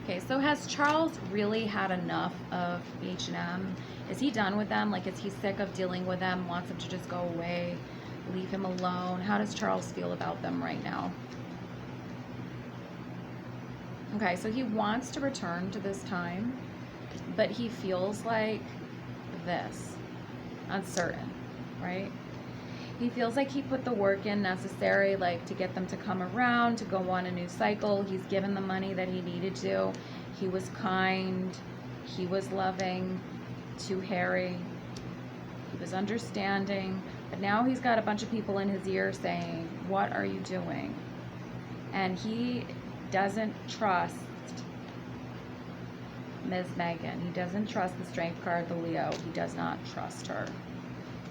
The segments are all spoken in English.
Okay, so has Charles really had enough of H&M? Is he done with them? Like, is he sick of dealing with them, wants them to just go away, leave him alone? How does Charles feel about them right now? Okay, so he wants to return to this time, but he feels like this, uncertain, right? He feels like he put the work in necessary, like to get them to come around, to go on a new cycle. He's given the money that he needed to. He was kind. He was loving to Harry. He was understanding. But now he's got a bunch of people in his ear saying, "What are you doing?" And he doesn't trust Ms. Meghan. He doesn't trust the Strength card, the Leo. He does not trust her.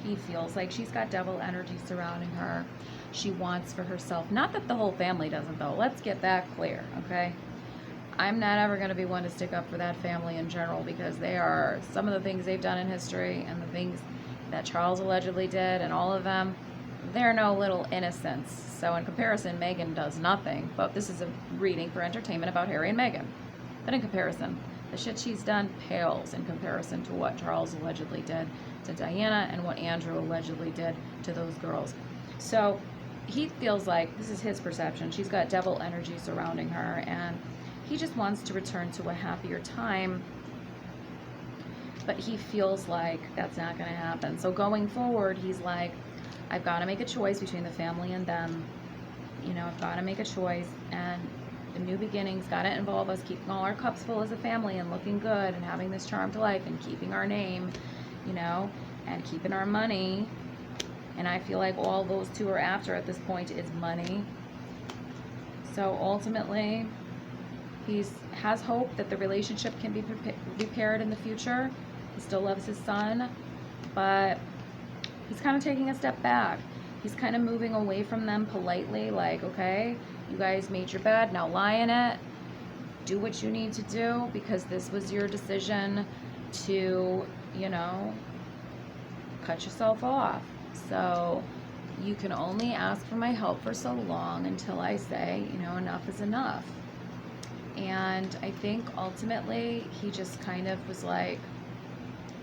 He feels like she's got devil energy surrounding her. She wants for herself. Not that the whole family doesn't, though. Let's get that clear, okay? I'm not ever going to be one to stick up for that family in general, because they are, some of the things they've done in history and the things that Charles allegedly did and all of them, they're no little innocents. So in comparison, Meghan does nothing. But this is a reading for entertainment about Harry and Meghan. But in comparison, the shit she's done pales in comparison to what Charles allegedly did to Diana and what Andrew allegedly did to those girls. So he feels like, this is his perception, she's got devil energy surrounding her, and he just wants to return to a happier time, but he feels like that's not going to happen. So going forward, he's like, I've got to make a choice between the family and them. You know, I've got to make a choice, and the new beginnings got to involve us keeping all our cups full as a family and looking good and having this charmed life and keeping our name, you know, and keeping our money. And I feel like all those two are after at this point is money. So ultimately, he has hope that the relationship can be repaired in the future. He still loves his son, but he's kind of taking a step back. He's kind of moving away from them politely, like, okay, you guys made your bed, now lie in it. Do what you need to do, because this was your decision to, you know, cut yourself off. So you can only ask for my help for so long until I say, you know, enough is enough. And I think ultimately he just kind of was like,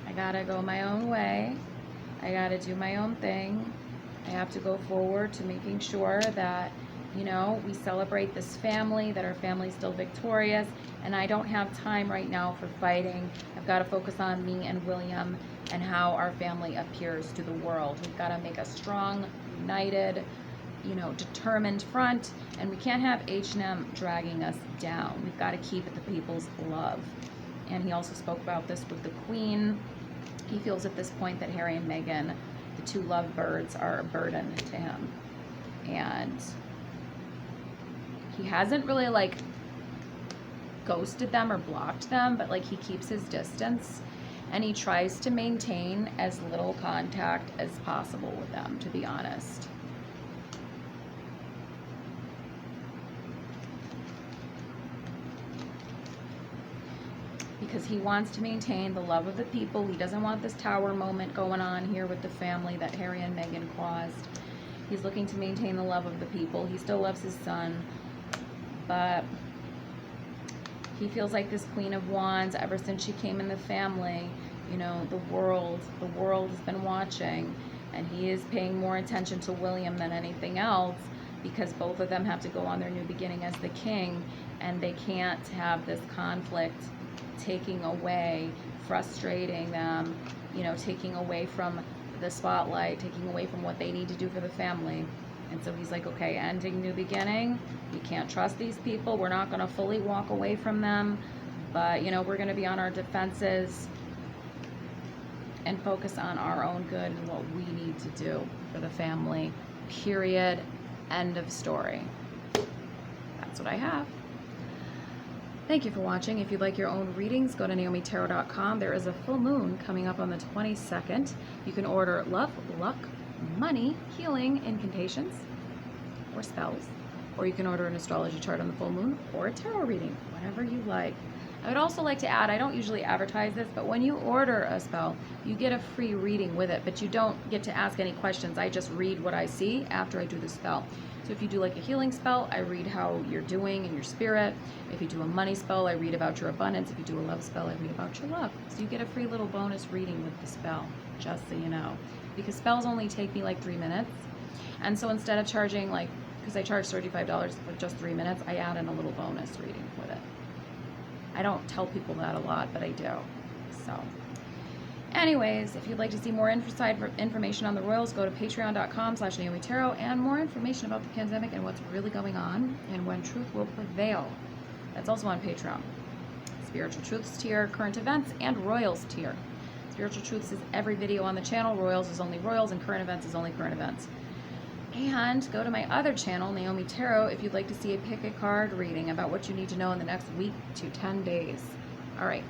I gotta go my own way. I gotta do my own thing. I have to go forward to making sure that, you know, we celebrate this family, that our family's still victorious, and I don't have time right now for fighting. I've got to focus on me and William and how our family appears to the world. We've got to make a strong, united, you know, determined front, and we can't have H&M dragging us down. We've got to keep it the people's love. And he also spoke about this with the Queen. He feels at this point that Harry and Meghan, the two lovebirds, are a burden to him. And he hasn't really like ghosted them or blocked them, but like he keeps his distance, and he tries to maintain as little contact as possible with them, to be honest. Because he wants to maintain the love of the people. He doesn't want this tower moment going on here with the family that Harry and Meghan caused. He's looking to maintain the love of the people. He still loves his son, but he feels like this Queen of Wands, ever since she came in the family, you know, the world has been watching, and he is paying more attention to William than anything else, because both of them have to go on their new beginning as the king, and they can't have this conflict taking away, frustrating them, you know, taking away from the spotlight, taking away from what they need to do for the family. And so he's like, okay, ending new beginning. We can't trust these people. We're not going to fully walk away from them, but, you know, we're going to be on our defenses and focus on our own good and what we need to do for the family. Period. End of story. That's what I have. Thank you for watching. If you'd like your own readings, go to naomitarot.com. There is a full moon coming up on the 22nd. You can order love, luck, money, healing, incantations, or spells. Or you can order an astrology chart on the full moon, or a tarot reading, whatever you like. I would also like to add, I don't usually advertise this, but when you order a spell, you get a free reading with it, but you don't get to ask any questions. I just read what I see after I do the spell. So if you do like a healing spell, I read how you're doing in your spirit. If you do a money spell, I read about your abundance. If you do a love spell, I read about your love. So you get a free little bonus reading with the spell, just so you know. Because spells only take me like 3 minutes. And so instead of charging like, because I charge $35 for just 3 minutes, I add in a little bonus reading with it. I don't tell people that a lot, but I do. So anyways, if you'd like to see more information on the royals, go to patreon.com/Naomi Tarot, and more information about the pandemic and what's really going on and when truth will prevail. That's also on Patreon. Spiritual Truths tier, current events, and royals tier. Spiritual Truths is every video on the channel. Royals is only royals, and current events is only current events. And go to my other channel, Naomi Tarot, if you'd like to see a pick a card reading about what you need to know in the next week to 10 days. All right.